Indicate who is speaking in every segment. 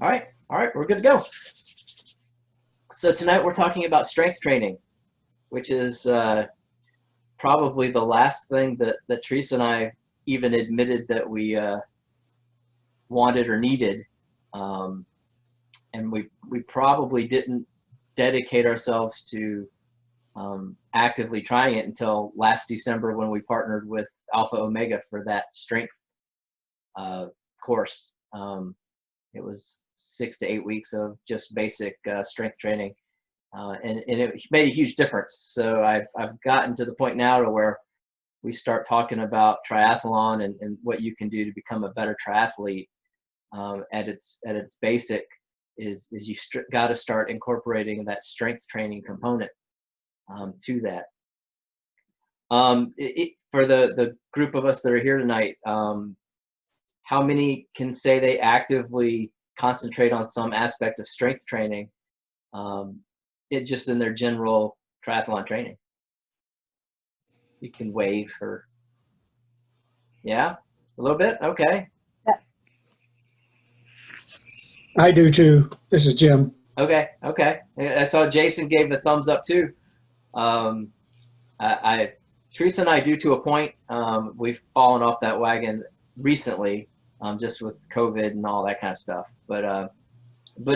Speaker 1: All right, we're good to go. So tonight we're talking about strength training, which is probably the last thing that Teresa and I even admitted that we wanted or needed. And we probably didn't dedicate ourselves to actively trying it until last December when we partnered with Alpha Omega for that strength course. It was 6 to 8 weeks of just basic strength training, and it made a huge difference. So I've gotten to the point now to where we start talking about triathlon and what you can do to become a better triathlete. At its basic is you got to start incorporating that strength training component to that. For the group of us that are here tonight, how many can say they actively concentrate on some aspect of strength training, it just in their general triathlon training? You can wave or, yeah, a little bit, okay.
Speaker 2: I do too. This is Jim.
Speaker 1: Okay. I saw Jason gave the thumbs up too. Teresa and I do to a point. We've fallen off that wagon recently, just with COVID and all that kind of stuff. But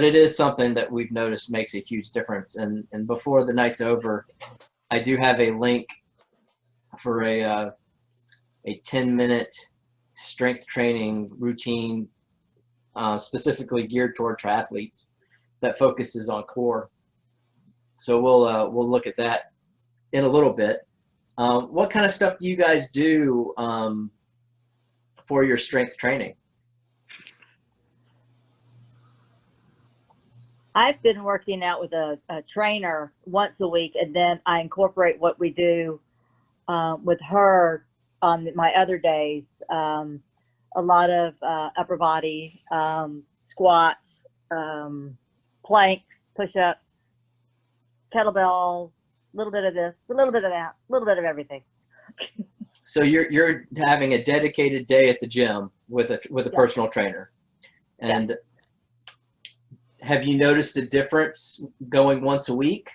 Speaker 1: it is something that we've noticed makes a huge difference. And before the night's over, I do have a link for a 10-minute strength training routine, specifically geared toward triathletes, that focuses on core. So we'll look at that in a little bit. What kind of stuff do you guys do for your strength training?
Speaker 3: I've been working out with a trainer once a week, and then I incorporate what we do with her on my other days. A lot of upper body, squats, planks, push-ups, kettlebell, a little bit of this, a little bit of that, a little bit of everything.
Speaker 1: So you're having a dedicated day at the gym with a
Speaker 3: Yes.
Speaker 1: personal trainer, and
Speaker 3: Yes.
Speaker 1: have you noticed a difference going once a week?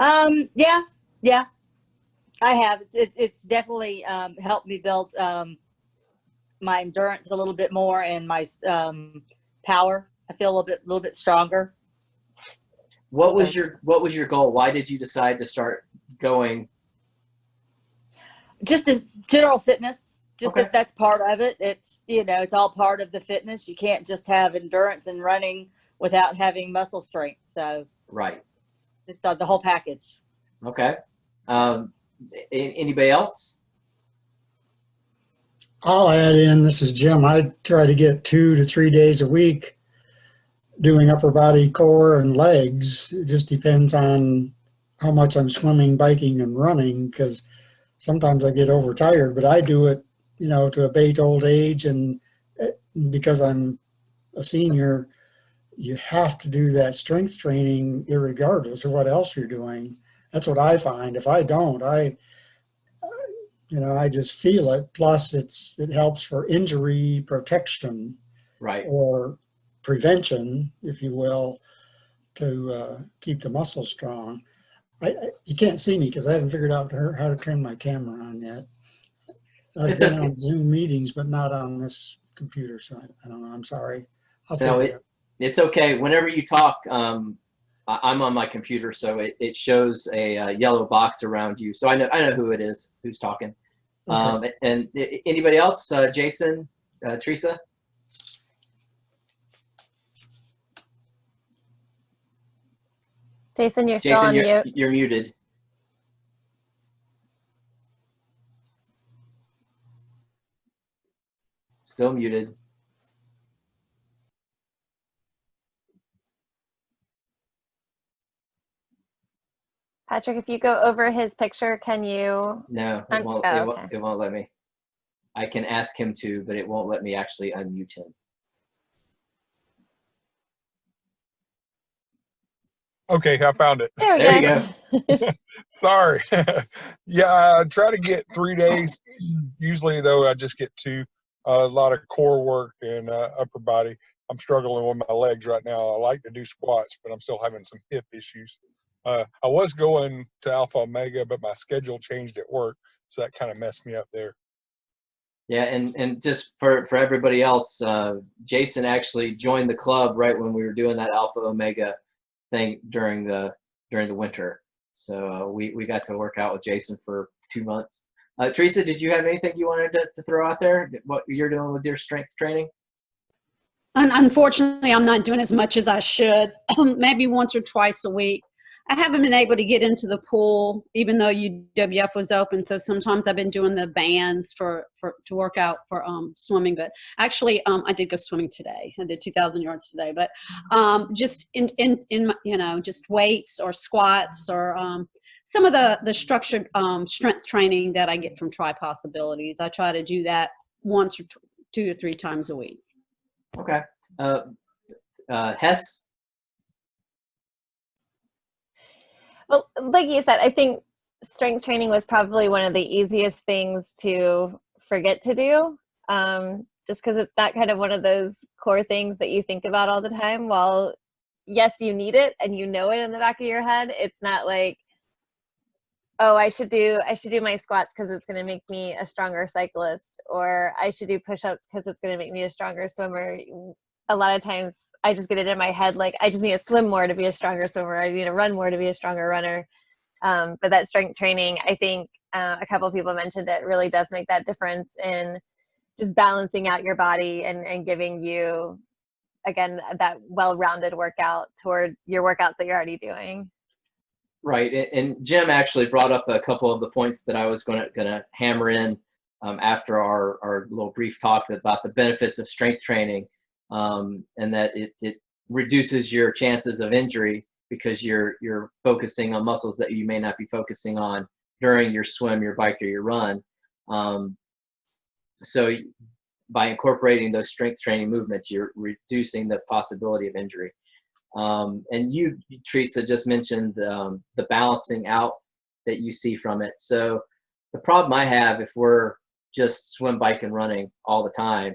Speaker 3: Yeah, I have. It's definitely helped me build my endurance a little bit more and my power. I feel a little bit stronger.
Speaker 1: What was your goal? Why did you decide to start going?
Speaker 3: Just the general fitness. Just
Speaker 1: Okay.
Speaker 3: that's part of it. It's it's all part of the fitness. You can't just have endurance and running without having muscle strength. So
Speaker 1: Right.
Speaker 3: just the whole package.
Speaker 1: Okay. Anybody else?
Speaker 2: I'll add in, this is Jim. I try to get 2 to 3 days a week doing upper body, core, and legs. It just depends on how much I'm swimming, biking, and running, because sometimes I get overtired, but I do it, to abate old age. And because I'm a senior, you have to do that strength training irregardless of what else you're doing. That's what I find. If I don't, I just feel it. Plus it helps for injury protection,
Speaker 1: Right.
Speaker 2: or prevention, if you will, to keep the muscles strong. You can't see me because I haven't figured out how to turn my camera on yet. I've been on Zoom meetings, but not on this computer, so I don't know. I'm sorry. I'll figure it out.
Speaker 1: It's okay. Whenever you talk, I'm on my computer, so it shows a yellow box around you. So I know who it is who's talking.
Speaker 2: Okay.
Speaker 1: And anybody else? Jason, Teresa?
Speaker 4: Jason, you're still on mute.
Speaker 1: You're muted. Still muted.
Speaker 4: Patrick, if you go over his picture, can you?
Speaker 1: No, it won't.
Speaker 4: Okay.
Speaker 1: It won't let me. I can ask him to, but it won't let me actually unmute him.
Speaker 5: Okay, I found it.
Speaker 1: There you go.
Speaker 5: Sorry. Yeah, I try to get 3 days. Usually, though, I just get 2. A lot of core work and upper body. I'm struggling with my legs right now. I like to do squats, but I'm still having some hip issues. I was going to Alpha Omega, but my schedule changed at work, so that kind of messed me up there.
Speaker 1: Yeah, and just for everybody else, Jason actually joined the club right when we were doing that Alpha Omega thing during the winter. So we got to work out with Jason for 2 months. Teresa, did you have anything you wanted to throw out there? What you're doing with your strength training?
Speaker 6: Unfortunately, I'm not doing as much as I should. Maybe once or twice a week. I haven't been able to get into the pool, even though UWF was open. So sometimes I've been doing the bands to work out for swimming. But actually, I did go swimming today. I did 2,000 yards today. But just in just weights or squats or some of the structured strength training that I get from Tripossibilities. I try to do that once or 2 or 3 times a week.
Speaker 1: Okay. Hess?
Speaker 4: Well, like you said, I think strength training was probably one of the easiest things to forget to do, just because it's not kind of one of those core things that you think about all the time. While, yes, you need it and you know it in the back of your head, it's not like, oh, I should do my squats because it's going to make me a stronger cyclist, or I should do push-ups because it's going to make me a stronger swimmer. A lot of times I just get it in my head, like, I just need to swim more to be a stronger swimmer. I need to run more to be a stronger runner. But that strength training, I think a couple of people mentioned it, really does make that difference in just balancing out your body and giving you, again, that well-rounded workout toward your workouts that you're already doing.
Speaker 1: Right, and Jim actually brought up a couple of the points that I was gonna hammer in after our little brief talk about the benefits of strength training, and that it reduces your chances of injury because you're focusing on muscles that you may not be focusing on during your swim, your bike, or your run. So by incorporating those strength training movements, you're reducing the possibility of injury. And you, Teresa, just mentioned the balancing out that you see from it. So the problem I have, if we're just swim, bike, and running all the time,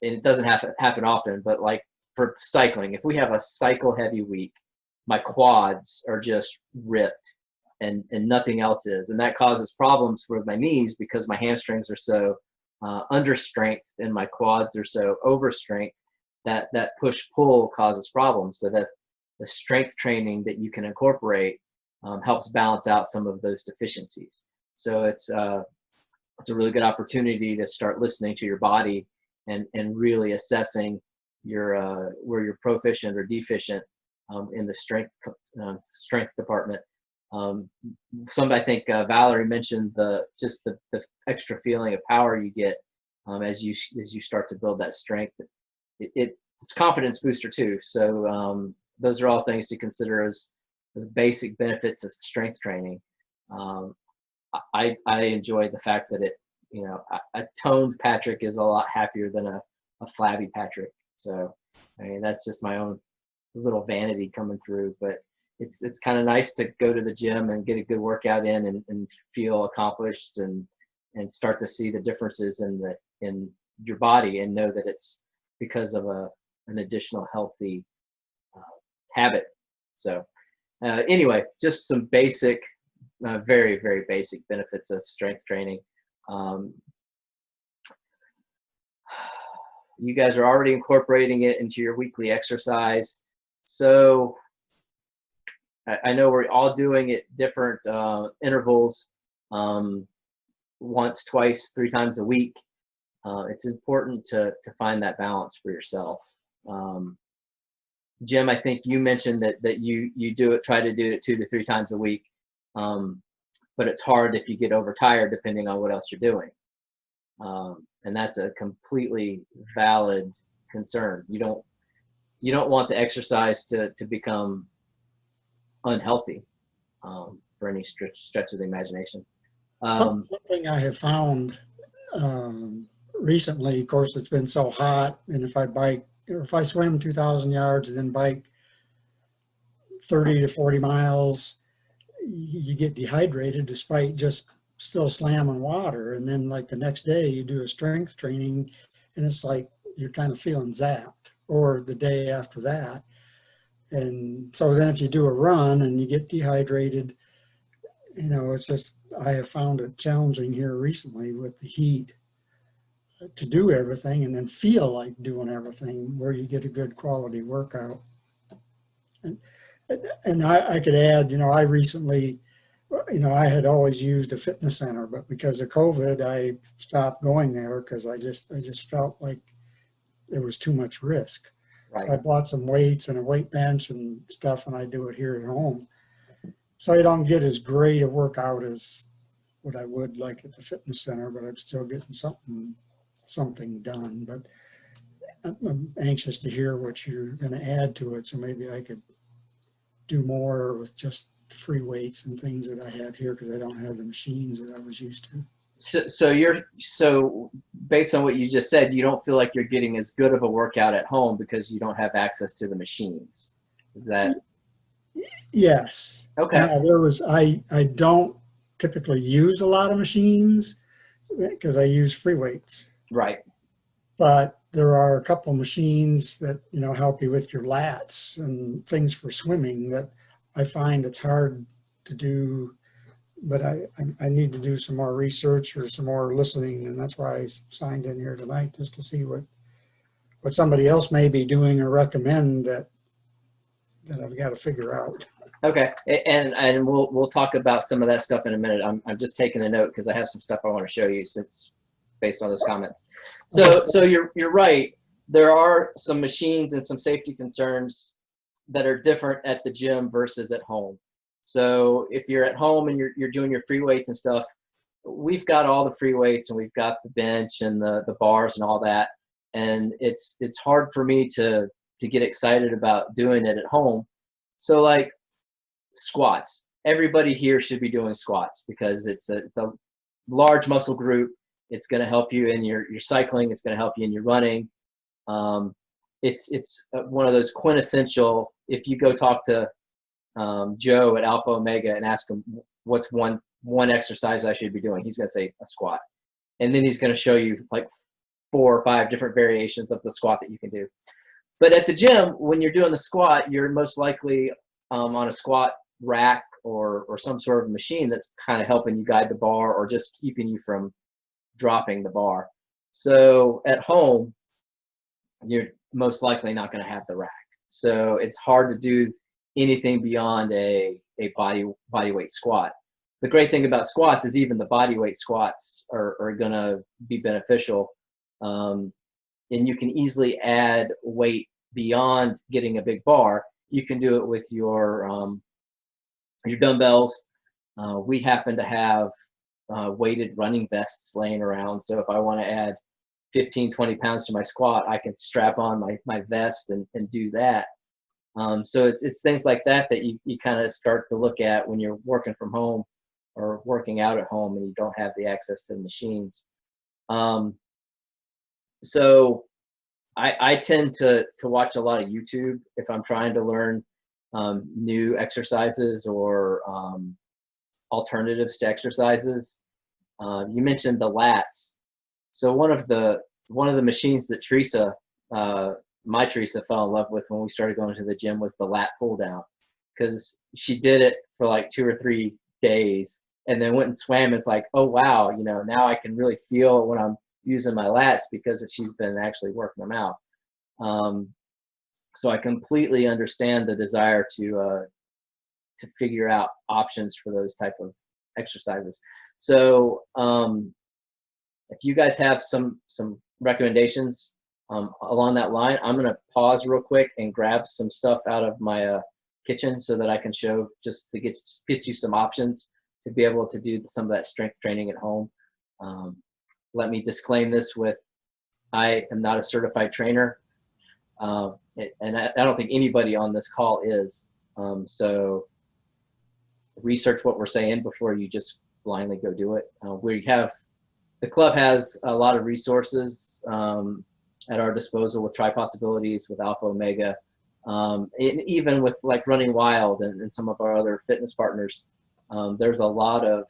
Speaker 1: and it doesn't happen often, but like for cycling, if we have a cycle heavy week, my quads are just ripped and nothing else is. And that causes problems with my knees because my hamstrings are so under strength and my quads are so over strength. That push-pull causes problems, so that the strength training that you can incorporate helps balance out some of those deficiencies. So it's a really good opportunity to start listening to your body and really assessing your where you're proficient or deficient in the strength department. I think Valerie mentioned the extra feeling of power you get as you start to build that strength. It's a confidence booster too. So those are all things to consider as the basic benefits of strength training. I enjoy the fact that a toned Patrick is a lot happier than a flabby Patrick. So I mean, that's just my own little vanity coming through, but it's kind of nice to go to the gym and get a good workout in and feel accomplished and start to see the differences in your body and know that it's because of an additional healthy habit. So anyway, just some basic, very, very basic benefits of strength training. You guys are already incorporating it into your weekly exercise. So I know we're all doing it different intervals, once, twice, 3 times a week. It's important to find that balance for yourself. Jim, I think you mentioned that you try to do it 2 to 3 times a week, but it's hard if you get overtired depending on what else you're doing. And that's a completely valid concern. You don't want the exercise to become unhealthy for any stretch of the imagination.
Speaker 2: Something I have found recently, of course, it's been so hot, and if I swim 2,000 yards and then bike 30 to 40 miles, you get dehydrated despite just still slamming water. And then like the next day you do a strength training and it's like you're kind of feeling zapped, or the day after that. And so then if you do a run and you get dehydrated, you know, it's just, I have found it challenging here recently with the heat to do everything and then feel like doing everything where you get a good quality workout. And I could add, you know, I recently, you know, I had always used a fitness center, but because of COVID, I stopped going there because I just felt like there was too much risk.
Speaker 1: Right.
Speaker 2: So I bought some weights and a weight bench and stuff, and I do it here at home. So I don't get as great a workout as what I would like at the fitness center, but I'm still getting something done. But I'm anxious to hear what you're going to add to it, so maybe I could do more with just the free weights and things that I have here, because I don't have the machines that I was used to.
Speaker 1: So based on what you just said, you don't feel like you're getting as good of a workout at home because you don't have access to the machines. Is that?
Speaker 2: Yes.
Speaker 1: Okay.
Speaker 2: Now I don't typically use a lot of machines because I use free weights.
Speaker 1: Right.
Speaker 2: But there are a couple machines that, you know, help you with your lats and things for swimming that I find it's hard to do. But I need to do some more research or some more listening, and that's why I signed in here tonight, just to see what somebody else may be doing or recommend that I've got to figure out.
Speaker 1: Okay, and we'll talk about some of that stuff in a minute. I'm just taking a note because I have some stuff I want to show you since based on those comments. So you're right. There are some machines and some safety concerns that are different at the gym versus at home. So if you're at home and you're doing your free weights and stuff, we've got all the free weights and we've got the bench and the bars and all that. And it's hard for me to get excited about doing it at home. So like squats, everybody here should be doing squats because it's a large muscle group. It's going to help you in your cycling. It's going to help you in your running. It's one of those quintessential, if you go talk to Joe at Alpha Omega and ask him what's one exercise I should be doing, he's going to say a squat. And then he's going to show you like 4 or 5 different variations of the squat that you can do. But at the gym, when you're doing the squat, you're most likely on a squat rack or some sort of machine that's kind of helping you guide the bar or just keeping you from dropping the bar. So at home, you're most likely not going to have the rack. So it's hard to do anything beyond a body weight squat. The great thing about squats is even the body weight squats are going to be beneficial. And you can easily add weight beyond getting a big bar. You can do it with your dumbbells. We happen to have weighted running vests laying around. So if I want to add 15, 20 pounds to my squat, I can strap on my vest and do that. So it's things like that you kind of start to look at when you're working from home or working out at home and you don't have the access to the machines. So I tend to watch a lot of YouTube if I'm trying to learn new exercises or alternatives to exercises. You mentioned the lats. So one of the machines that my Teresa fell in love with when we started going to the gym was the Lat Pulldown, because she did it for like 2 or 3 days and then went and swam. It's like, oh wow, you know, now I can really feel when I'm using my lats because she's been actually working them out. So I completely understand the desire to figure out options for those type of exercises. So if you guys have some recommendations along that line, I'm going to pause real quick and grab some stuff out of my kitchen so that I can show, just to get you some options to be able to do some of that strength training at home. Let me disclaim this with, I am not a certified trainer, and I don't think anybody on this call is. So research what we're saying before you just blindly go do it. The club has a lot of resources at our disposal with Tripossibilities, with Alpha Omega, and even with like Running Wild and some of our other fitness partners. There's a lot of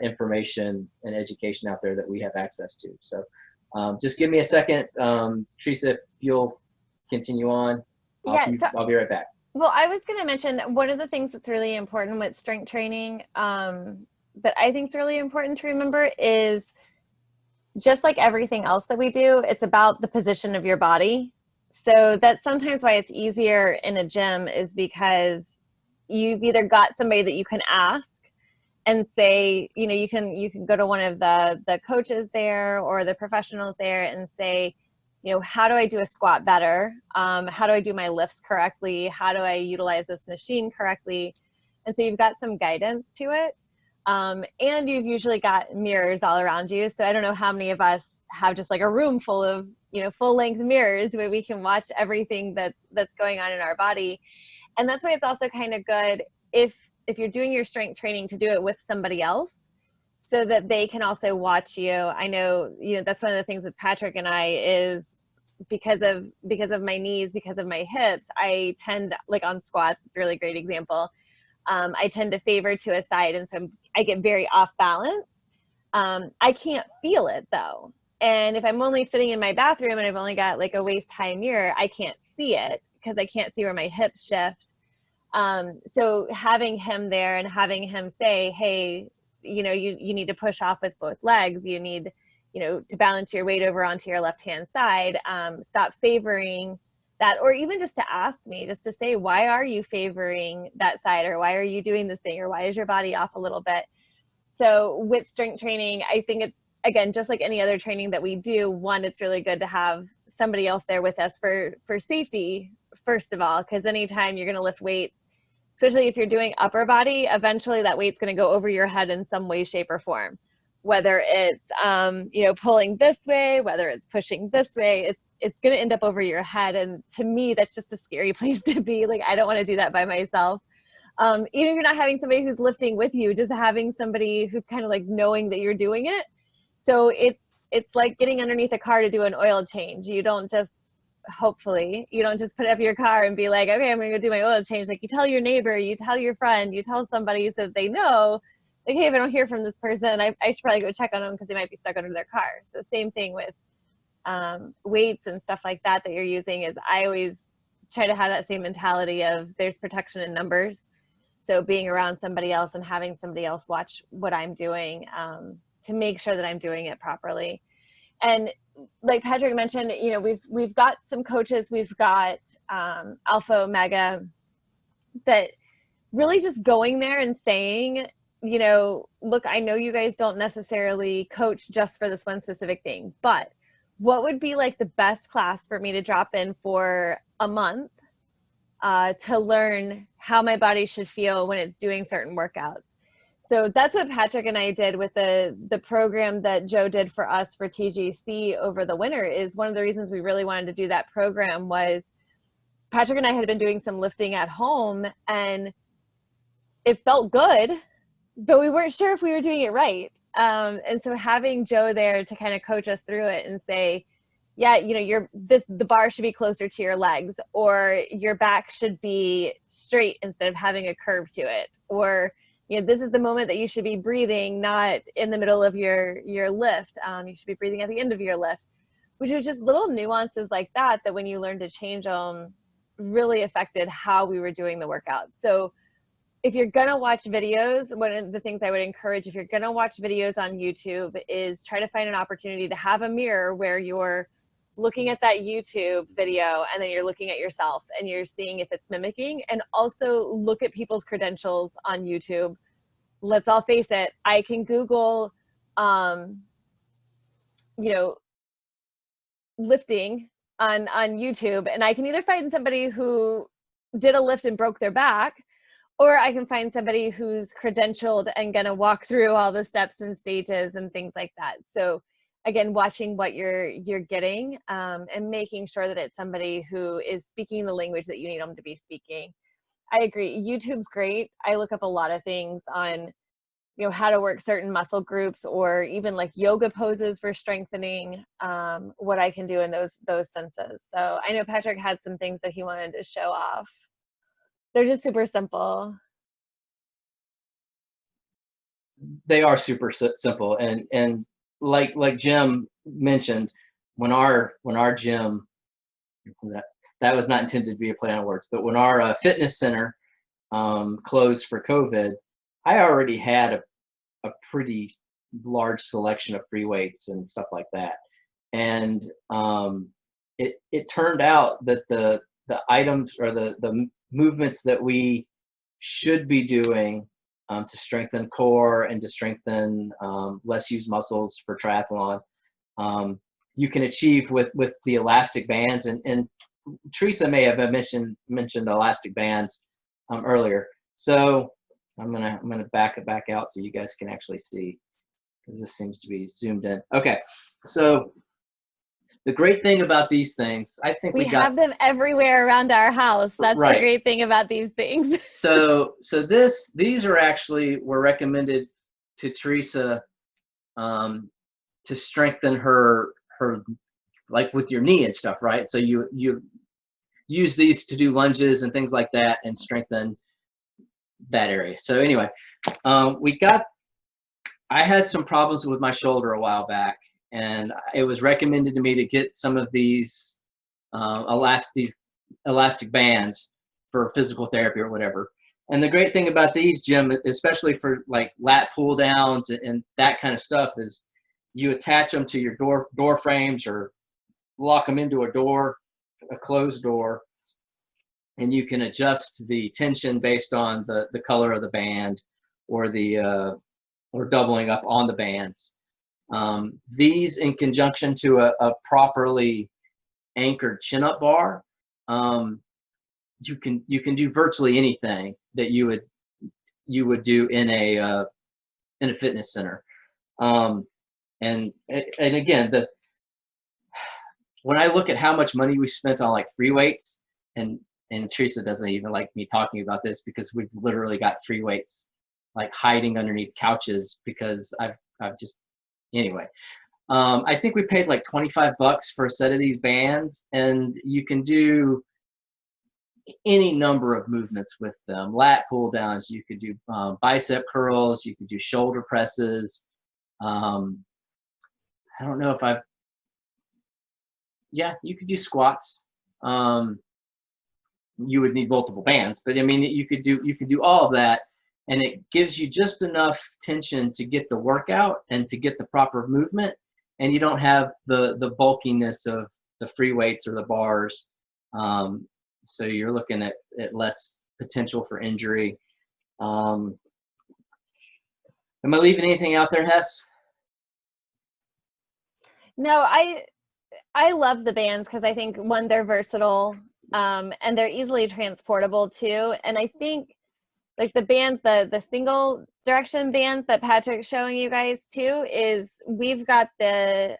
Speaker 1: information and education out there that we have access to. So Just give me a second, Teresa, if you'll continue on.
Speaker 4: Yeah, so
Speaker 1: I'll be right back.
Speaker 4: well, I was going to mention that one of the things that's really important with strength training that I think is really important to remember is just like everything else that we do, it's about the position of your body. So that's sometimes why it's easier in a gym, is because you've either got somebody that you can ask and say, you know, you can go to one of the coaches there or the professionals there and say, you know, how do I do a squat better? How do I do my lifts correctly? How do I utilize this machine correctly? And so you've got some guidance to it. And you've usually got mirrors all around you. So I don't know how many of us have just like a room full of, you know, full length mirrors where we can watch everything that's going on in our body. And that's why it's also kind of good if you're doing your strength training to do it with somebody else, so that they can also watch you. I know, you know, that's one of the things with Patrick and I is because of my knees, because of my hips, I tend, like on squats, it's a really great example. I tend to favor to a side, and so I get very off balance. I can't feel it though. And if I'm only sitting in my bathroom and I've only got like a waist high mirror, I can't see it because I can't see where my hips shift. So having him there and having him say, hey, you know, you need to push off with both legs. You need, you know, to balance your weight over onto your left-hand side. Stop favoring that, or even just to ask me, just to say, why are you favoring that side? Or why are you doing this thing? Or why is your body off a little bit? So with strength training, I think it's, again, just like any other training that we do, one, it's really good to have somebody else there with us for safety, first of all, because anytime you're going to lift weights, especially if you're doing upper body, eventually that weight's going to go over your head in some way, shape, or form. Whether it's, you know, pulling this way, whether it's pushing this way, it's going to end up over your head. And to me, that's just a scary place to be. Like, I don't want to do that by myself. Even if you're not having somebody who's lifting with you, just having somebody who's kind of like knowing that you're doing it. So it's like getting underneath a car to do an oil change. You don't just, hopefully, you don't just put up your car and be like, okay, I'm going to go do my oil change. Like, you tell your neighbor, you tell your friend, you tell somebody so that they know, like, hey, if I don't hear from this person, I should probably go check on them because they might be stuck under their car. So same thing with weights and stuff like that you're using, is I always try to have that same mentality of there's protection in numbers. So being around somebody else and having somebody else watch what I'm doing to make sure that I'm doing it properly. And like Patrick mentioned, you know, we've got some coaches, we've got Alpha Omega, that really just going there and saying, you know, look, I know you guys don't necessarily coach just for this one specific thing, but what would be like the best class for me to drop in for a month to learn how my body should feel when it's doing certain workouts? So that's what Patrick and I did with the program that Joe did for us for TGC over the winter. Is one of the reasons we really wanted to do that program was Patrick and I had been doing some lifting at home and it felt good, but we weren't sure if we were doing it right. And so having Joe there to kind of coach us through it and say, yeah, you know, the bar should be closer to your legs, or your back should be straight instead of having a curve to it, or, you know, this is the moment that you should be breathing, not in the middle of your lift. You should be breathing at the end of your lift, which was just little nuances like that when you learn to change them really affected how we were doing the workout. So if you're going to watch videos, one of the things I would encourage, if you're going to watch videos on YouTube, is try to find an opportunity to have a mirror where you're looking at that YouTube video and then you're looking at yourself and you're seeing if it's mimicking, and also look at people's credentials on YouTube. Let's all face it, I can Google, you know, lifting on YouTube, and I can either find somebody who did a lift and broke their back, or I can find somebody who's credentialed and gonna walk through all the steps and stages and things like that. So again, watching what you're getting and making sure that it's somebody who is speaking the language that you need them to be speaking. I agree, YouTube's great. I look up a lot of things on, you know, how to work certain muscle groups, or even like yoga poses for strengthening, what I can do in those senses. So I know Patrick had some things that he wanted to show off. They're just super simple.
Speaker 1: They are super simple, and like Jim mentioned, when our gym, that was not intended to be a play on words, but when our fitness center closed for COVID, I already had a pretty large selection of free weights and stuff like that. And it turned out that the items or the movements that we should be doing to strengthen core and to strengthen less used muscles for triathlon, you can achieve with the elastic bands. And Teresa may have mentioned elastic bands earlier. So I'm gonna back it back out so you guys can actually see, because this seems to be zoomed in. Okay, so the great thing about these things, I think
Speaker 4: We have them everywhere around our house. That's
Speaker 1: Right.
Speaker 4: the great thing about these things.
Speaker 1: So these were recommended to Teresa to strengthen her like with your knee and stuff, right? So you use these to do lunges and things like that and strengthen that area. So anyway, I had some problems with my shoulder a while back, and it was recommended to me to get some of these elastic bands for physical therapy or whatever. And the great thing about these, Jim, especially for like lat pull downs and that kind of stuff, is you attach them to your door frames or lock them into a closed door, and you can adjust the tension based on the color of the band or or doubling up on the bands. These, in conjunction to a properly anchored chin-up bar, you can do virtually anything that you would do in a fitness center. And again, when I look at how much money we spent on like free weights, and Teresa doesn't even like me talking about this because we've literally got free weights like hiding underneath couches because I've just, anyway. I think we paid like $25 for a set of these bands, and you can do any number of movements with them. Lat pull downs, you could do bicep curls, you could do shoulder presses. I don't know if you could do squats. You would need multiple bands, but I mean, you could do all of that, and it gives you just enough tension to get the workout and to get the proper movement, and you don't have the bulkiness of the free weights or the bars. So you're looking at less potential for injury. Am I leaving anything out there, Hess?
Speaker 4: No, I love the bands because I think, one, they're versatile, and they're easily transportable too. And I think like the bands, the single direction bands that Patrick's showing you guys too, is we've got the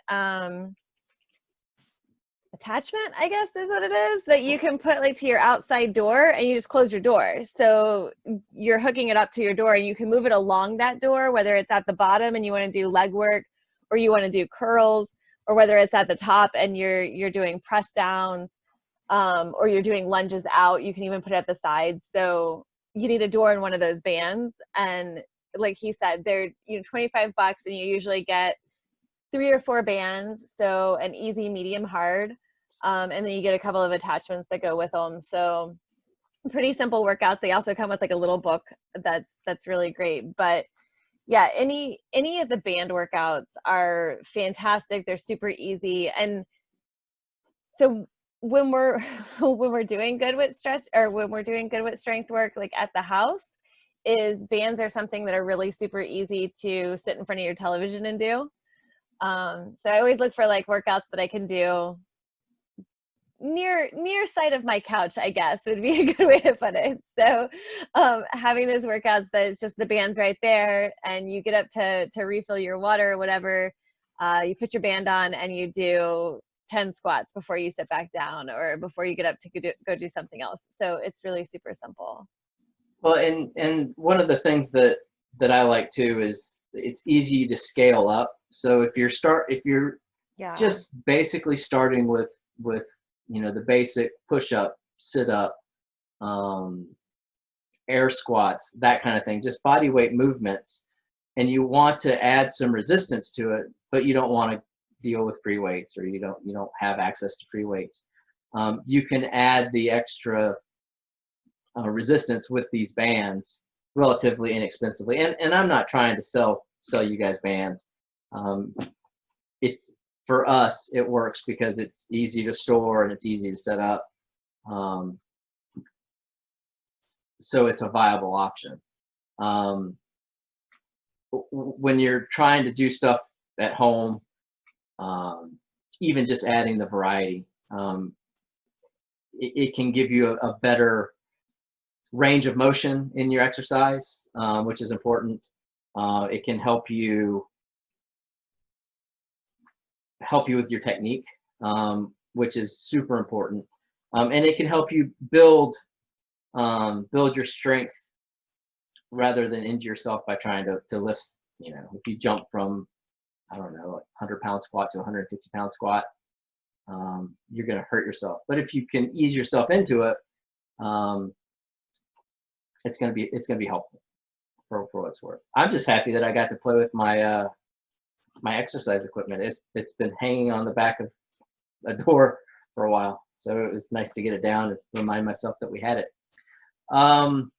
Speaker 4: attachment, I guess is what it is, that you can put like to your outside door, and you just close your door. So you're hooking it up to your door, and you can move it along that door, whether it's at the bottom and you want to do leg work, or you want to do curls, or whether it's at the top and you're doing press downs, or you're doing lunges out. You can even put it at the sides. So you need a door in one of those bands, and like he said, they're $25, and you usually get 3 or 4 bands, so an easy, medium, hard, and then you get a couple of attachments that go with them. So pretty simple workouts. They also come with like a little book that's really great. But yeah, any of the band workouts are fantastic. They're super easy. And so when we're doing good with stretch, or when we're doing good with strength work, like at the house, is bands are something that are really super easy to sit in front of your television and do. So I always look for like workouts that I can do near sight of my couch, I guess would be a good way to put it. So having those workouts that it's just the band's right there, and you get up to refill your water or whatever, you put your band on and you do 10 squats before you sit back down, or before you get up to go do something else. So it's really super simple.
Speaker 1: Well, and one of the things that I like too is it's easy to scale up. So if you're just basically starting with the basic push-up, sit-up, air squats, that kind of thing, just body weight movements, and you want to add some resistance to it, but you don't want to deal with free weights, or you don't have access to free weights, you can add the extra resistance with these bands relatively inexpensively. And I'm not trying to sell you guys bands. It's, for us, it works because it's easy to store and it's easy to set up. So it's a viable option. When you're trying to do stuff at home, even just adding the variety, it can give you a better range of motion in your exercise, which is important. It can help you with your technique, which is super important. And it can help you build your strength rather than injure yourself by trying to lift. If you jump from, I don't know, 100-pound squat to 150-pound squat, you're going to hurt yourself. But if you can ease yourself into it, it's going to be helpful for what it's worth. I'm just happy that I got to play with my my exercise equipment. It's been hanging on the back of a door for a while, so it was nice to get it down and remind myself that we had it.
Speaker 4: One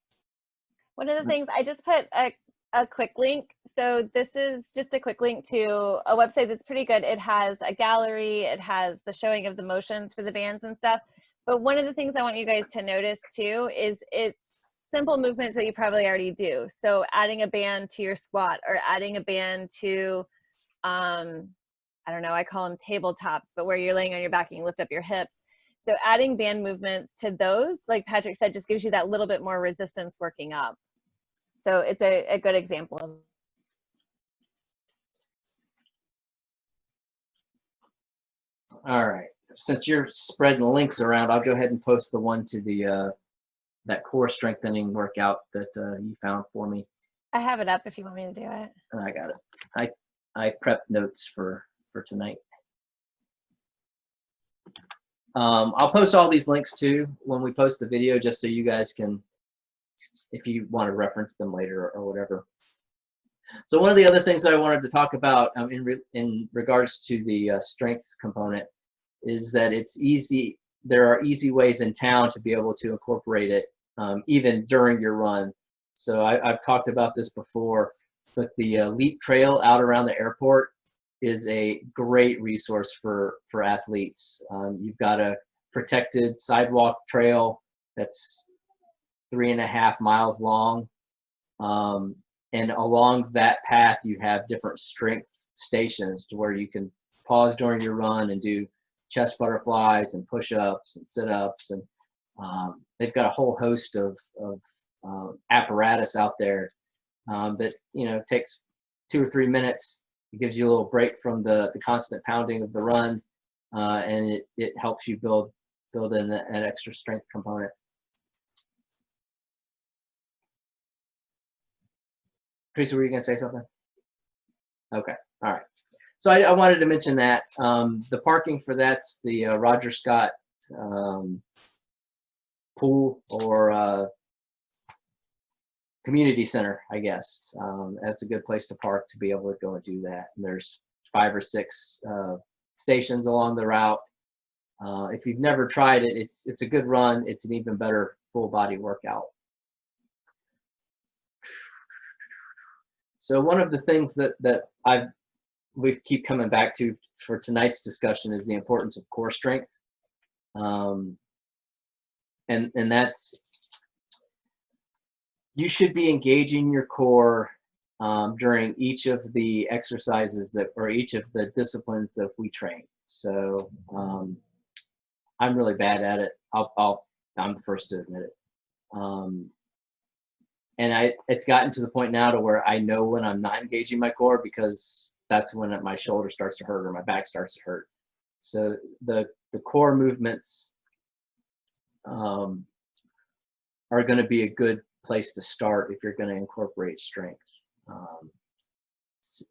Speaker 4: of the things, I just put a quick link. So this is just a quick link to a website that's pretty good. It has a gallery, it has the showing of the motions for the bands and stuff. But one of the things I want you guys to notice too is it's simple movements that you probably already do. So adding a band to your squat, or adding a band to, I don't know, I call them tabletops, but where you're laying on your back and you lift up your hips. So adding band movements to those, like Patrick said, just gives you that little bit more resistance working up. So it's a good example of.
Speaker 1: All right. Since you're spreading links around, I'll go ahead and post the one to the that core strengthening workout that you found for me.
Speaker 4: I have it up if you want me to do it.
Speaker 1: I got it. I prepped notes for tonight. I'll post all these links too when we post the video, just so you guys can, if you want to reference them later or whatever. So one of the other things I wanted to talk about in regards to the strength component is that it's easy. There are easy ways in town to be able to incorporate it even during your run. So I've talked about this before, but the Leap Trail out around the airport is a great resource for athletes. You've got a protected sidewalk trail that's 3.5 miles long. And along that path, you have different strength stations to where you can pause during your run and do chest butterflies and push-ups and sit-ups. And they've got a whole host of apparatus out there that, takes 2 or 3 minutes. It gives you a little break from the constant pounding of the run, and it helps you build in an extra strength component. Teresa, were you going to say something? Okay, all right. So I wanted to mention that the parking for that's the Roger Scott pool or community center, I guess. That's a good place to park to be able to go and do that. And there's 5 or 6 stations along the route. If you've never tried it, it's a good run. It's an even better full body workout. So one of the things that we keep coming back to for tonight's discussion is the importance of core strength. And that's, you should be engaging your core during each of the exercises or each of the disciplines that we train. So I'm really bad at it. I'm the first to admit it. And it's gotten to the point now to where I know when I'm not engaging my core, because that's when my shoulder starts to hurt or my back starts to hurt. So the core movements are going to be a good place to start if you're going to incorporate strength.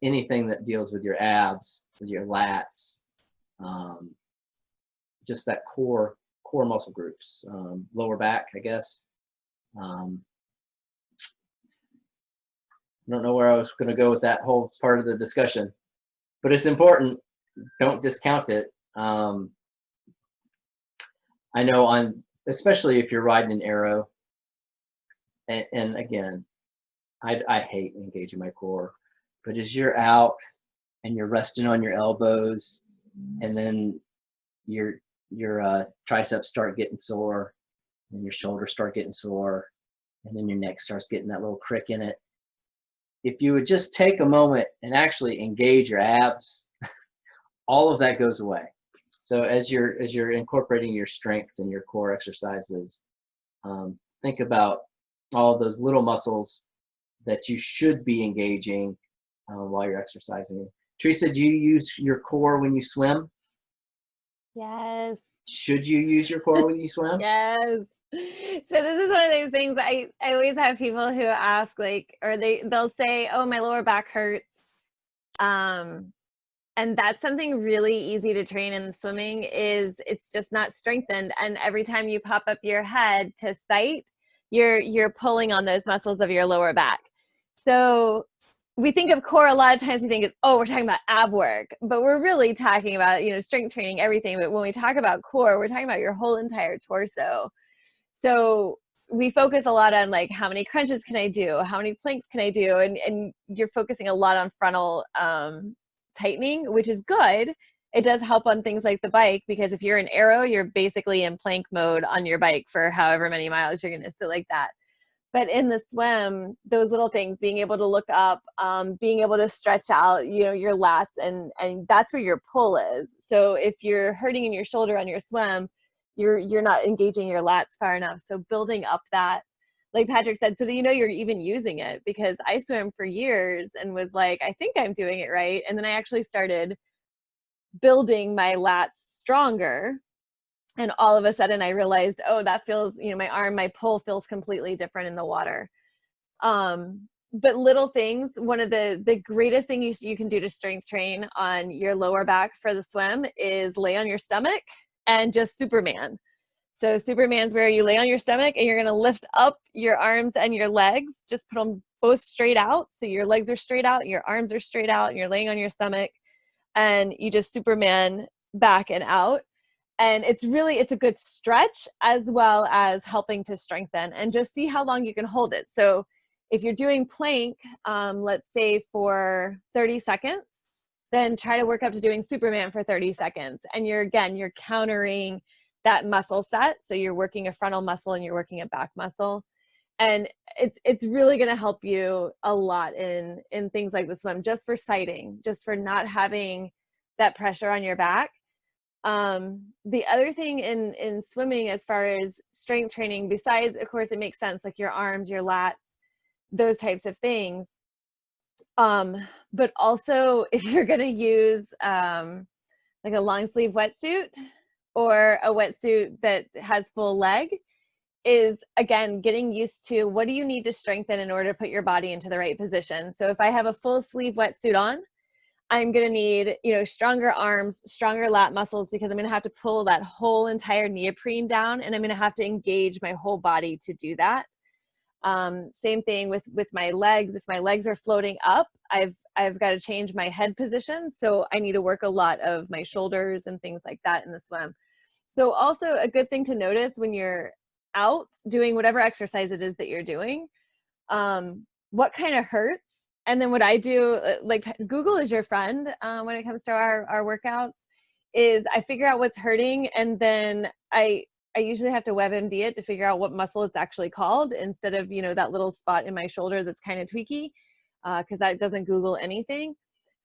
Speaker 1: Anything that deals with your abs, with your lats, just that core muscle groups, lower back, I guess. I don't know where I was going to go with that whole part of the discussion, but it's important. don't discount it. I know especially if you're riding an aero, and again, I hate engaging my core, but as you're out and you're resting on your elbows, and then your triceps start getting sore, and your shoulders start getting sore, and then your neck starts getting that little crick in it. If you would just take a moment and actually engage your abs, all of that goes away. So as you're incorporating your strength and your core exercises, think about all of those little muscles that you should be engaging while you're exercising. Teresa, do you use your core when you swim?
Speaker 4: Yes.
Speaker 1: Should you use your core when you swim?
Speaker 4: Yes. So this is one of those things I always have people who ask, like, or they'll say, oh, my lower back hurts. And that's something really easy to train in swimming, is it's just not strengthened. And every time you pop up your head to sight, you're pulling on those muscles of your lower back. So we think of core, a lot of times we think, oh, we're talking about ab work, but we're really talking about, strength training, everything. But when we talk about core, we're talking about your whole entire torso. So we focus a lot on, like, how many crunches can I do? How many planks can I do? And you're focusing a lot on frontal tightening, which is good. It does help on things like the bike, because if you're an aero, you're basically in plank mode on your bike for however many miles you're going to sit like that. But in the swim, those little things, being able to look up, being able to stretch out, your lats, and that's where your pull is. So if you're hurting in your shoulder on your swim, you're not engaging your lats far enough. So building up that, like Patrick said, so that you're even using it, because I swam for years and was like, I think I'm doing it right. And then I actually started building my lats stronger. And all of a sudden I realized, oh, that feels, my arm, my pull feels completely different in the water. But little things, one of the greatest things you can do to strength train on your lower back for the swim is lay on your stomach and just Superman. So Superman's where you lay on your stomach and you're going to lift up your arms and your legs, just put them both straight out. So your legs are straight out, your arms are straight out, and you're laying on your stomach, and you just Superman back and out. And it's a good stretch, as well as helping to strengthen, and just see how long you can hold it. So if you're doing plank, let's say for 30 seconds, then try to work up to doing Superman for 30 seconds. And you're countering that muscle set. So you're working a frontal muscle and you're working a back muscle. And it's really going to help you a lot in things like the swim, just for sighting, just for not having that pressure on your back. The other thing in swimming, as far as strength training, besides, of course, it makes sense, like your arms, your lats, those types of things. But also, if you're going to use like a long sleeve wetsuit or a wetsuit that has full leg, is, again, getting used to what do you need to strengthen in order to put your body into the right position. So if I have a full sleeve wetsuit on, I'm going to need, stronger arms, stronger lat muscles, because I'm going to have to pull that whole entire neoprene down, and I'm going to have to engage my whole body to do that. Same thing with my legs. If my legs are floating up, I've got to change my head position. So I need to work a lot of my shoulders and things like that in the swim. So also a good thing to notice when you're out doing whatever exercise it is that you're doing, what kind of hurts. And then what I do, like Google is your friend when it comes to our workouts, is I figure out what's hurting, and then I usually have to WebMD it to figure out what muscle it's actually called, instead of, that little spot in my shoulder that's kind of tweaky, because that doesn't Google anything.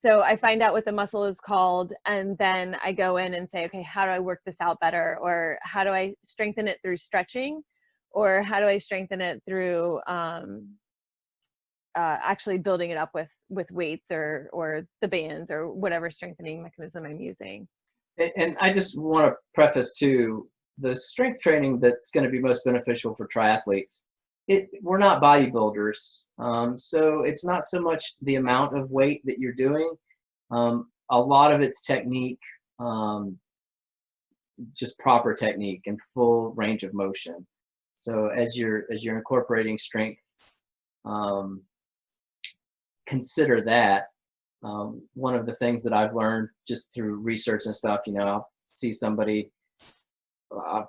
Speaker 4: So I find out what the muscle is called, and then I go in and say, okay, how do I work this out better? Or how do I strengthen it through stretching? Or how do I strengthen it through actually building it up with weights or the bands or whatever strengthening mechanism I'm using?
Speaker 1: And I just want to preface too, the strength training that's going to be most beneficial for triathletes, we're not bodybuilders, so it's not so much the amount of weight that you're doing. A lot of it's technique, just proper technique and full range of motion. So as you're incorporating strength, consider that. One of the things that I've learned just through research and stuff, you know, I'll see somebody, I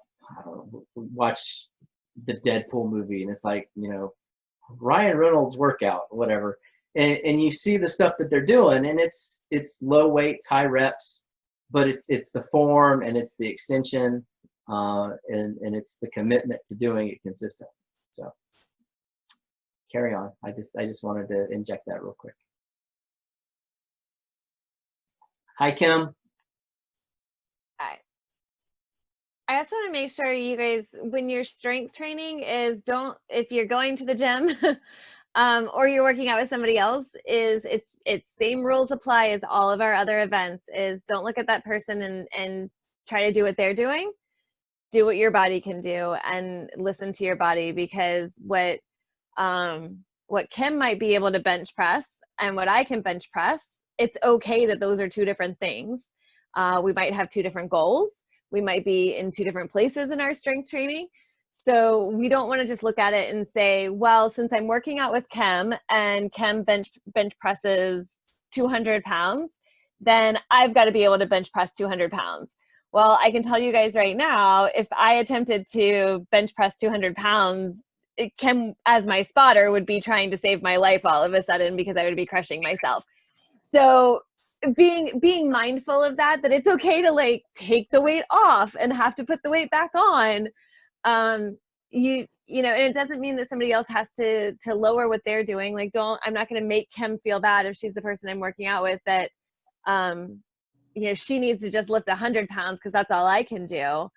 Speaker 1: don't know, watch the Deadpool movie, and it's like, you know, Ryan Reynolds workout, whatever, and you see the stuff that they're doing, and it's low weights, high reps, but it's the form and it's the extension, and it's the commitment to doing it consistently. So carry on. I just wanted to inject that real quick. Hi, Kim.
Speaker 4: I also want to make sure you guys, when you're strength training, is if you're going to the gym or you're working out with somebody else, it's same rules apply as all of our other events. Is don't look at that person and try to do what they're doing. Do what your body can do and listen to your body, because what Kim might be able to bench press and what I can bench press, it's okay that those are two different things. We might have two different goals. We might be in two different places in our strength training. So we don't want to just look at it and say, well, since I'm working out with Kim and Kim bench presses 200 pounds, then I've got to be able to bench press 200 pounds. Well, I can tell you guys right now, if I attempted to bench press 200 pounds, Kim, as my spotter, would be trying to save my life all of a sudden, because I would be crushing myself. So being mindful of that it's okay to like take the weight off and have to put the weight back on. You know, and it doesn't mean that somebody else has to lower what they're doing. Like, I'm not going to make Kim feel bad if she's the person I'm working out with, that, you know, she needs to just lift 100 pounds because that's all I can do.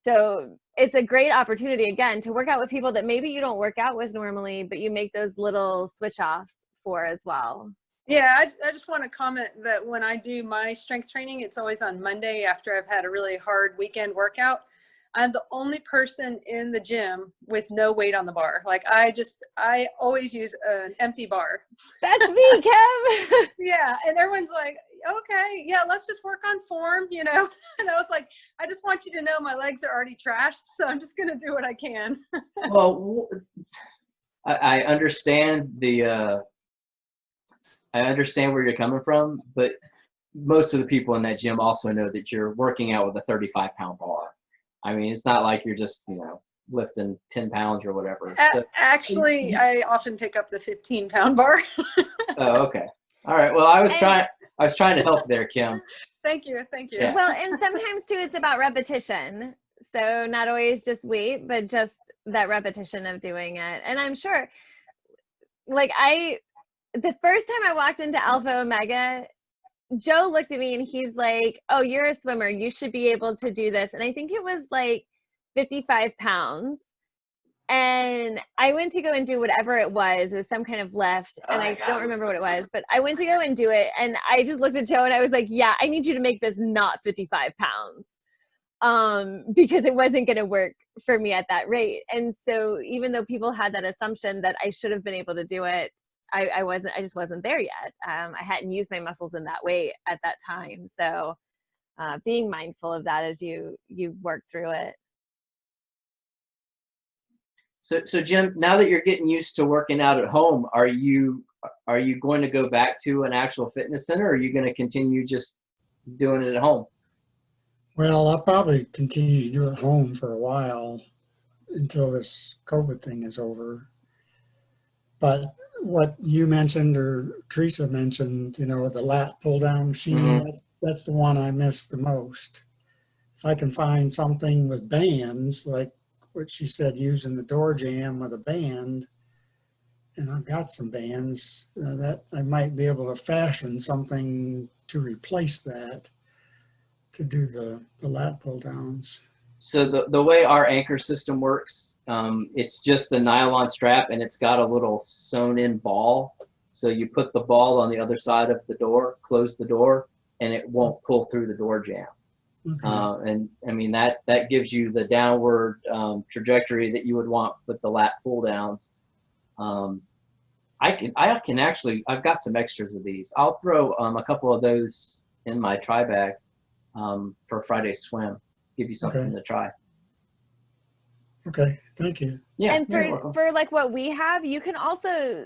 Speaker 4: So it's a great opportunity, again, to work out with people that maybe you don't work out with normally, but you make those little switch offs for as well.
Speaker 7: Yeah, I just want to comment that when I do my strength training, it's always on Monday after I've had a really hard weekend workout. I'm the only person in the gym with no weight on the bar. Like, I always use an empty bar.
Speaker 4: That's me, Kev.
Speaker 7: Yeah, and everyone's like, okay, yeah, let's just work on form, you know? And I was like, I just want you to know my legs are already trashed, so I'm just going to do what I can.
Speaker 1: Well, I understand I understand where you're coming from, but most of the people in that gym also know that you're working out with a 35-pound bar. I mean, it's not like you're just, you know, lifting 10 pounds or whatever.
Speaker 7: Actually, I often pick up the 15-pound bar.
Speaker 1: Oh, okay. All right. Well, I was trying to help there, Kim.
Speaker 7: Thank you.
Speaker 1: Yeah.
Speaker 4: Well, and sometimes too, it's about repetition. So not always just weight, but just that repetition of doing it. And I'm sure, like, the first time I walked into Alpha Omega, Joe looked at me and he's like, oh, you're a swimmer. You should be able to do this. And I think it was like 55 pounds. And I went to go and do whatever it was. It was some kind of lift. And I don't remember what it was, but I went to go and do it. And I just looked at Joe and I was like, yeah, I need you to make this not 55 pounds. Because it wasn't going to work for me at that rate. And so even though people had that assumption that I should have been able to do it, I just wasn't there yet. I hadn't used my muscles in that way at that time. So being mindful of that as you work through it.
Speaker 1: So Jim, now that you're getting used to working out at home, are you going to go back to an actual fitness center, or are you going to continue just doing it at home?
Speaker 2: Well, I'll probably continue to do it at home for a while until this COVID thing is over. But what you mentioned, or Teresa mentioned, you know, the lat pull-down machine, that's the one I miss the most. If I can find something with bands, like what she said, using the door jamb with a band, and I've got some bands, that I might be able to fashion something to replace that, to do the lat pull-downs.
Speaker 1: So the way our anchor system works, it's just a nylon strap and it's got a little sewn in ball. So you put the ball on the other side of the door, close the door, and it won't pull through the door jamb. Okay. And I mean, that gives you the downward trajectory that you would want with the lat pull downs. I can actually, I've got some extras of these. I'll throw a couple of those in my try bag for Friday's swim. Give you something to try.
Speaker 2: Okay, thank you.
Speaker 1: Yeah.
Speaker 4: And for like what we have, you can also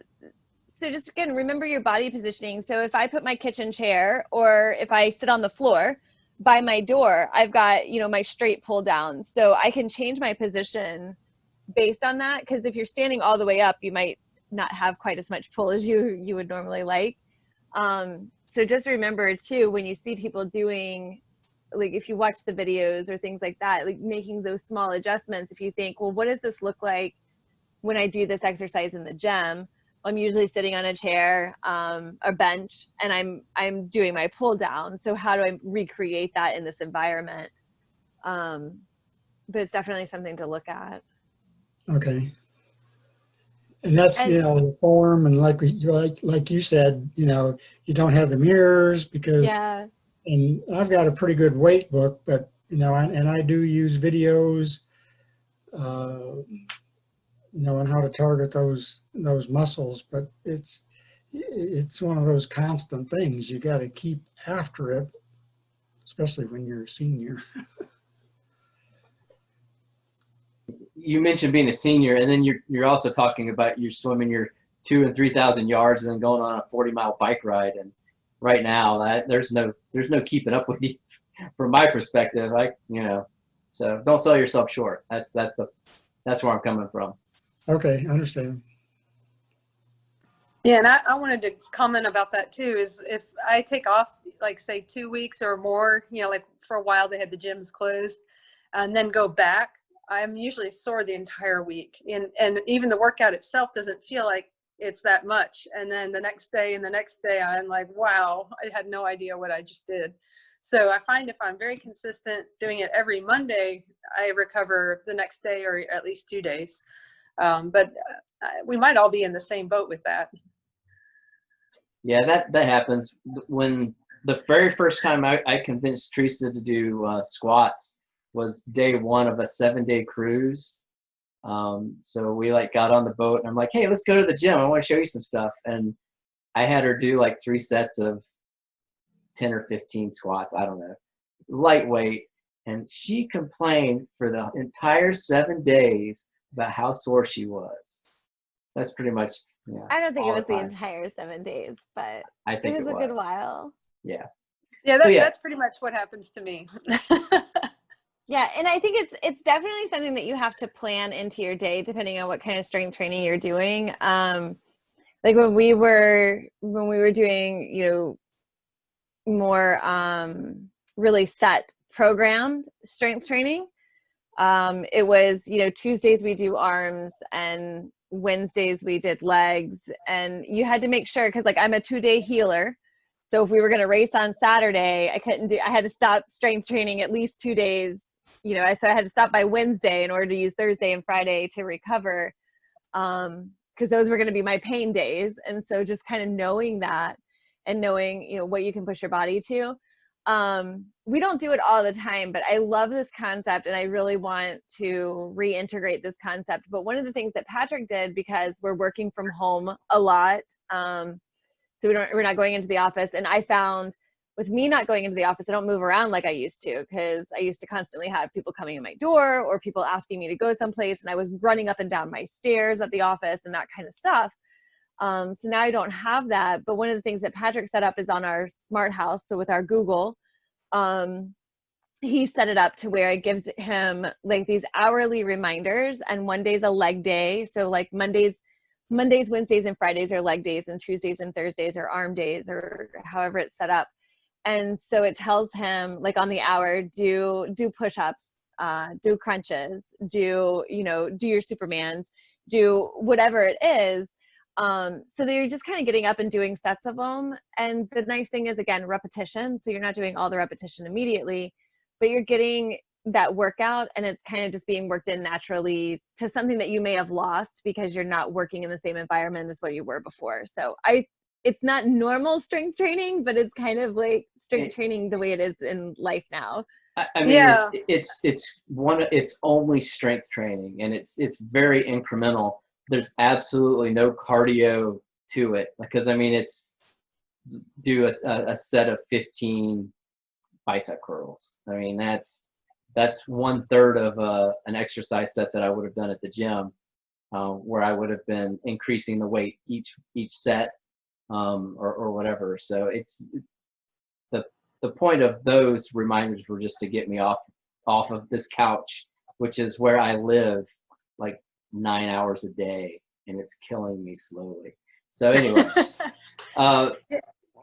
Speaker 4: So just again, remember your body positioning. So if I put my kitchen chair or if I sit on the floor by my door, I've got, you know, my straight pull down. So I can change my position based on that. Because if you're standing all the way up, you might not have quite as much pull as you would normally like. So just remember too, when you see people doing, like if you watch the videos or things like that, like making those small adjustments, if you think, well, what does this look like when I do this exercise in the gym? I'm usually sitting on a chair, a bench, and I'm doing my pull down. So how do I recreate that in this environment? But it's definitely something to look at.
Speaker 2: Okay. And that's,
Speaker 4: And
Speaker 2: you know, the form, and like you said, you know, you don't have the mirrors because,
Speaker 4: yeah,
Speaker 2: and I've got a pretty good weight book, but, you know, and I do use videos, you know, on how to target those muscles, but it's one of those constant things. You got to keep after it, especially when you're a senior.
Speaker 1: You mentioned being a senior, and then you're also talking about you're swimming your 2,000 and 3,000 yards and then going on a 40-mile bike ride. And right now, there's no keeping up with you from my perspective. You know, so don't sell yourself short. That's where I'm coming from.
Speaker 2: Okay, I understand.
Speaker 7: Yeah, and I wanted to comment about that too, is if I take off, like say 2 weeks or more, you know, like for a while they had the gyms closed, and then go back, I'm usually sore the entire week. And even the workout itself doesn't feel like it's that much. And then the next day and the next day, I'm like, wow, I had no idea what I just did. So I find if I'm very consistent doing it every Monday, I recover the next day or at least 2 days. But we might all be in the same boat with that.
Speaker 1: Yeah, that happens. When the very first time I convinced Teresa to do squats was day one of a 7-day cruise. So we like got on the boat and I'm like, hey, let's go to the gym. I want to show you some stuff. And I had her do like 3 sets of 10 or 15 squats. I don't know, lightweight. And she complained for the entire 7 days about how sore she was. That's pretty much, yeah,
Speaker 4: I don't think it
Speaker 1: all
Speaker 4: was the
Speaker 1: time.
Speaker 4: entire 7 days, but
Speaker 1: I
Speaker 4: it
Speaker 1: think
Speaker 4: was a good while.
Speaker 1: Yeah.
Speaker 7: Yeah,
Speaker 1: So, yeah.
Speaker 7: that's pretty much what happens to me.
Speaker 4: Yeah, and I think it's definitely something that you have to plan into your day depending on what kind of strength training you're doing. Like when we were doing, you know, more really set programmed strength training, it was, you know, Tuesdays we do arms and Wednesdays we did legs, and you had to make sure, because like I'm a 2-day healer. So if we were going to race on Saturday, I had to stop strength training at least 2 days, you know, so I had to stop by Wednesday in order to use Thursday and Friday to recover, because those were going to be my pain days. And so just kind of knowing that and knowing, you know, what you can push your body to. We don't do it all the time, but I love this concept and I really want to reintegrate this concept. But one of the things that Patrick did, because we're working from home a lot, so we're not going into the office. And I found with me not going into the office, I don't move around like I used to, because I used to constantly have people coming in my door or people asking me to go someplace, and I was running up and down my stairs at the office and that kind of stuff. So now I don't have that. But one of the things that Patrick set up is on our smart house. So with our Google, he set it up to where it gives him like these hourly reminders, and one day's a leg day. So like Mondays, Wednesdays, and Fridays are leg days, and Tuesdays and Thursdays are arm days, or however it's set up. And so it tells him like on the hour, do push-ups, do crunches, do your Supermans, do whatever it is. So you're just kind of getting up and doing sets of them. And the nice thing is, again, repetition. So you're not doing all the repetition immediately, but you're getting that workout, and it's kind of just being worked in naturally to something that you may have lost because you're not working in the same environment as what you were before. So it's not normal strength training, but it's kind of like strength training the way it is in life now.
Speaker 1: I mean,
Speaker 7: Yeah.
Speaker 1: it's only strength training, and it's very incremental. There's absolutely no cardio to it, because I mean, it's do a set of 15 bicep curls. I mean, that's 1/3 of an exercise set that I would have done at the gym. where I would have been increasing the weight each set, or whatever. So it's the point of those reminders were just to get me off of this couch, which is where I live like 9 hours a day, and it's killing me slowly. So anyway,
Speaker 7: I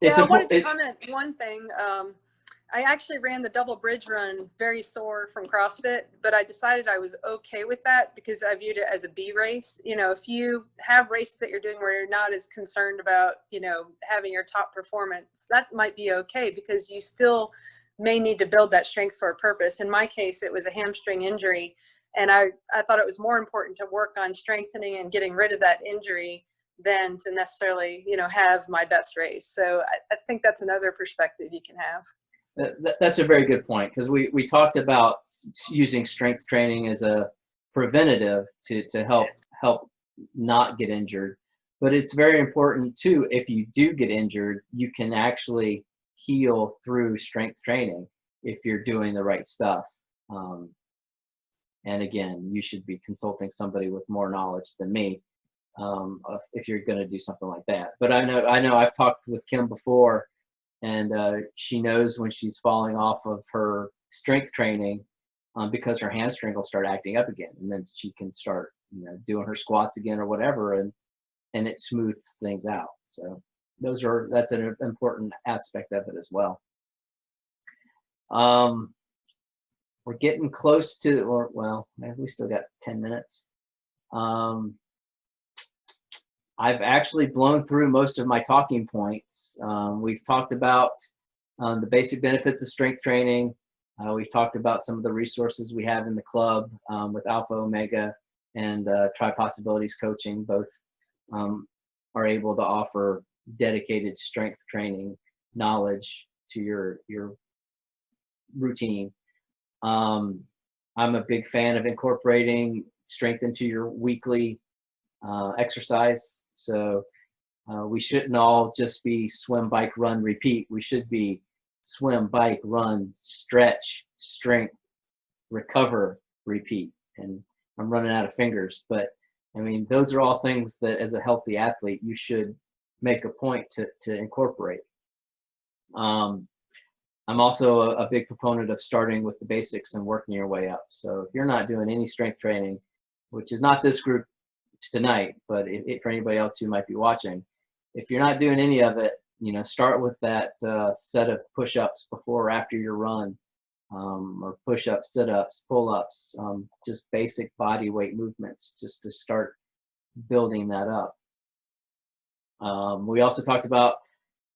Speaker 7: wanted to comment one thing. I actually ran the double bridge run very sore from CrossFit, but I decided I was okay with that because I viewed it as a B race. You know, if you have races that you're doing where you're not as concerned about, you know, having your top performance, that might be okay because you still may need to build that strength for a purpose. In my case, it was a hamstring injury, and I thought it was more important to work on strengthening and getting rid of that injury than to necessarily, you know, have my best race. So I think that's another perspective you can have.
Speaker 1: That's a very good point, because we talked about using strength training as a preventative to help not get injured. But it's very important too, if you do get injured, you can actually heal through strength training if you're doing the right stuff. And again, you should be consulting somebody with more knowledge than me if you're going to do something like that. But I know I've talked with Kim before, and she knows when she's falling off of her strength training because her hamstring will start acting up again, and then she can start, you know, doing her squats again or whatever, and it smooths things out. So that's an important aspect of it as well. We're getting close to, or well, we still got 10 minutes. I've actually blown through most of my talking points. We've talked about the basic benefits of strength training. We've talked about some of the resources we have in the club with Alpha Omega and Tripossibilities Coaching. Both are able to offer dedicated strength training knowledge to your routine. I'm a big fan of incorporating strength into your weekly exercise. So we shouldn't all just be swim, bike, run, repeat. We should be swim, bike, run, stretch, strength, recover, repeat. And I'm running out of fingers, but I mean, those are all things that as a healthy athlete, you should make a point to incorporate. I'm also a big proponent of starting with the basics and working your way up. So if you're not doing any strength training, which is not this group tonight, but for anybody else who might be watching, if you're not doing any of it, you know, start with that set of push-ups before or after your run, or push-ups, sit-ups, pull-ups, just basic body weight movements, just to start building that up. We also talked about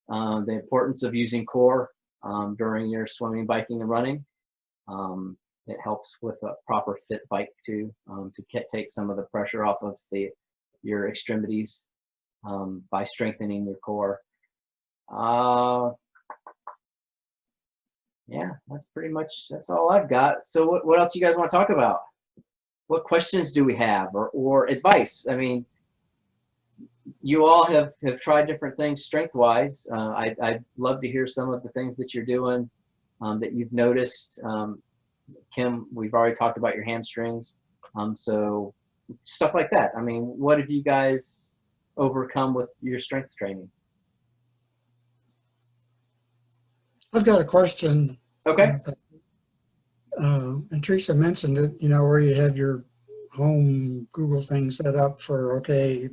Speaker 1: the importance of using core during your swimming, biking, and running. It helps with a proper fit bike too, to take some of the pressure off of your extremities by strengthening your core. Yeah, that's all I've got. So what else you guys want to talk about? What questions do we have, or advice? I mean, you all have tried different things strength-wise. I'd love to hear some of the things that you're doing that you've noticed. Kim, we've already talked about your hamstrings. So stuff like that. I mean, what have you guys overcome with your strength training?
Speaker 2: I've got a question.
Speaker 1: Okay.
Speaker 2: And Teresa mentioned it, you know, where you have your home Google thing set up for, okay,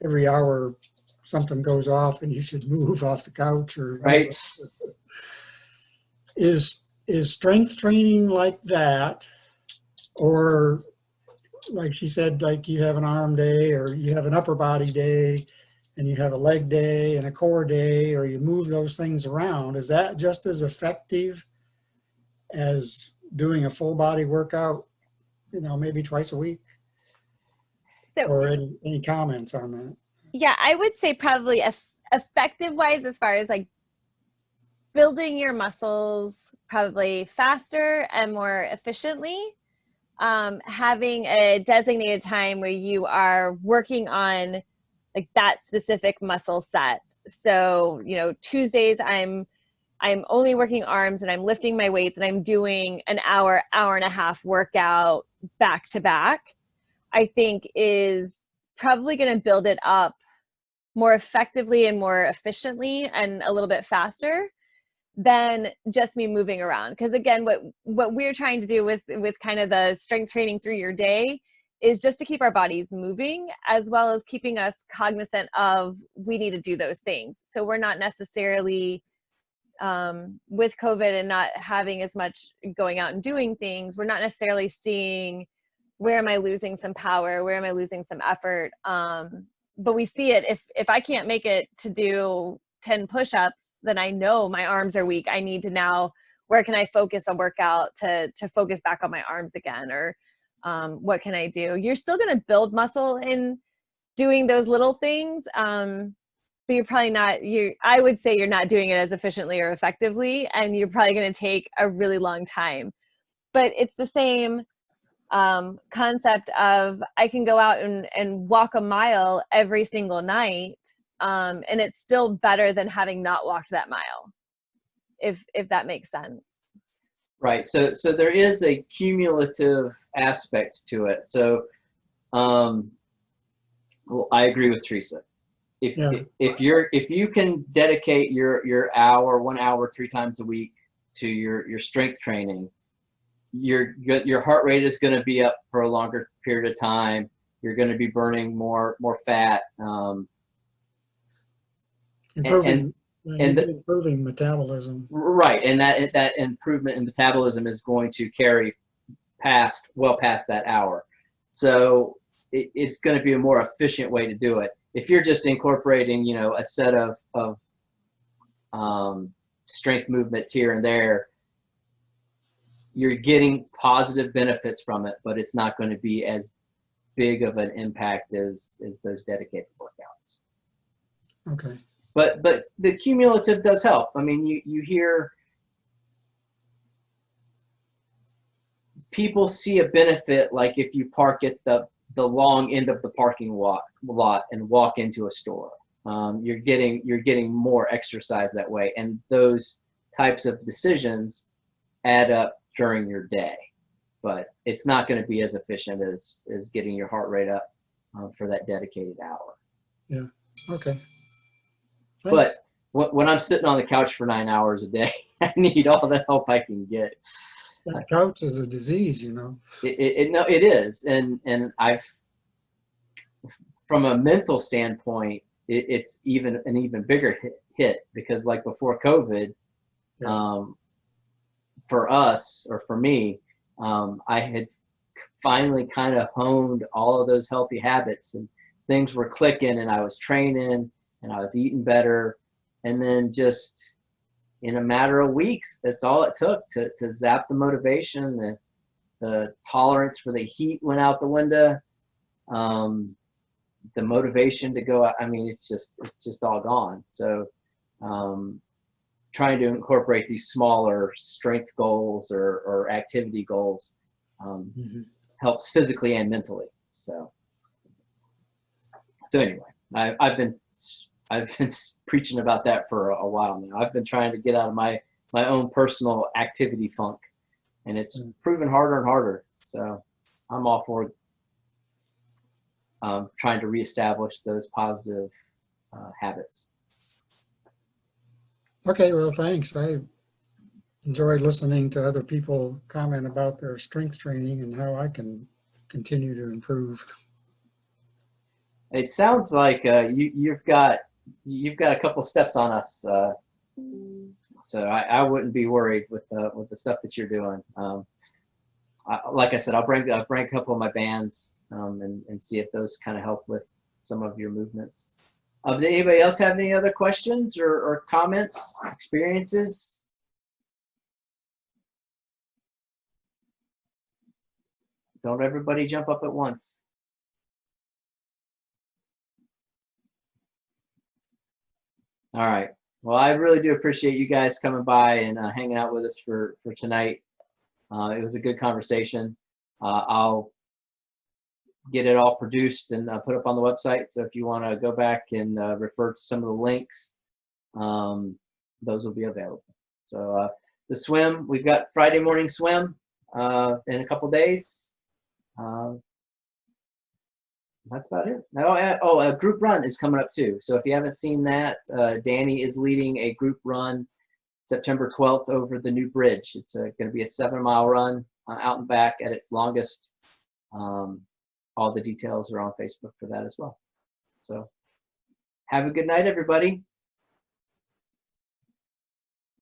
Speaker 2: every hour something goes off and you should move off the couch or
Speaker 1: right.
Speaker 2: Is strength training like that, or like she said, like you have an arm day or you have an upper body day and you have a leg day and a core day, or you move those things around? Is that just as effective as doing a full body workout, you know, maybe twice a week?
Speaker 4: So,
Speaker 2: or any comments on that?
Speaker 4: Yeah, I would say probably effective wise, as far as like building your muscles probably faster and more efficiently, having a designated time where you are working on like that specific muscle set. So, you know, Tuesdays I'm only working arms and I'm lifting my weights and I'm doing an hour and a half workout back to back. I think is probably going to build it up more effectively and more efficiently and a little bit faster than just me moving around. Because again, what we're trying to do with kind of the strength training through your day is just to keep our bodies moving, as well as keeping us cognizant of we need to do those things. So we're not necessarily with COVID and not having as much going out and doing things, we're not necessarily seeing where am I losing some power, where am I losing some effort. But we see it if I can't make it to do 10 push-ups, then I know my arms are weak. I need to now, where can I focus a workout to focus back on my arms again? Or what can I do? You're still going to build muscle in doing those little things. But you're probably not, I would say you're not doing it as efficiently or effectively, and you're probably going to take a really long time. But it's the same concept of I can go out and walk a mile every single night, and it's still better than having not walked that mile, if that makes sense.
Speaker 1: Right. So there is a cumulative aspect to it. So, well, I agree with Teresa. If you can dedicate your hour, 1 hour, 3 times a week to your strength training, your heart rate is going to be up for a longer period of time. You're going to be burning more fat.
Speaker 2: Improving metabolism.
Speaker 1: Right, and that improvement in metabolism is going to carry well past that hour. So it's going to be a more efficient way to do it. If you're just incorporating, a set of strength movements here and there, you're getting positive benefits from it, but it's not going to be as big of an impact as those dedicated workouts.
Speaker 2: Okay.
Speaker 1: But the cumulative does help. I mean, you hear people see a benefit, like if you park at the long end of the parking lot and walk into a store. You're getting more exercise that way, and those types of decisions add up during your day. But it's not going to be as efficient as getting your heart rate up for that dedicated hour.
Speaker 2: Yeah. Okay.
Speaker 1: Thanks. But when I'm sitting on the couch for 9 hours a day, I need all the help I can get.
Speaker 2: That couch is a disease,
Speaker 1: It is, and I've, from a mental standpoint, it's even an even bigger hit because, like before COVID, for us, or for me, I had finally kind of honed all of those healthy habits, and things were clicking, and I was training and I was eating better, and then just in a matter of weeks, that's all it took to zap the motivation. The tolerance for the heat went out the window. The motivation to go out, I mean, it's just all gone. So trying to incorporate these smaller strength goals or activity goals helps physically and mentally. So anyway, I've been preaching about that for a while now. I've been trying to get out of my own personal activity funk, and it's proven harder and harder. So I'm all for trying to reestablish those positive habits.
Speaker 2: Okay, well, thanks. I enjoy listening to other people comment about their strength training and how I can continue to improve.
Speaker 1: It sounds like you've got a couple steps on us, so I wouldn't be worried with the stuff that you're doing. Like I said, I'll bring a couple of my bands and see if those kind of help with some of your movements. Did anybody else have any other questions or comments, experiences? Don't everybody jump up at once. All right. Well, I really do appreciate you guys coming by and hanging out with us for tonight. It was a good conversation. I'll get it all produced and put up on the website. So if you want to go back and refer to some of the links, those will be available. So the swim, we've got Friday morning swim in a couple days. That's about it. A group run is coming up too. So if you haven't seen that, Danny is leading a group run September 12th over the new bridge. It's going to be a 7-mile run out and back at its longest. All the details are on Facebook for that as well. So have a good night, everybody.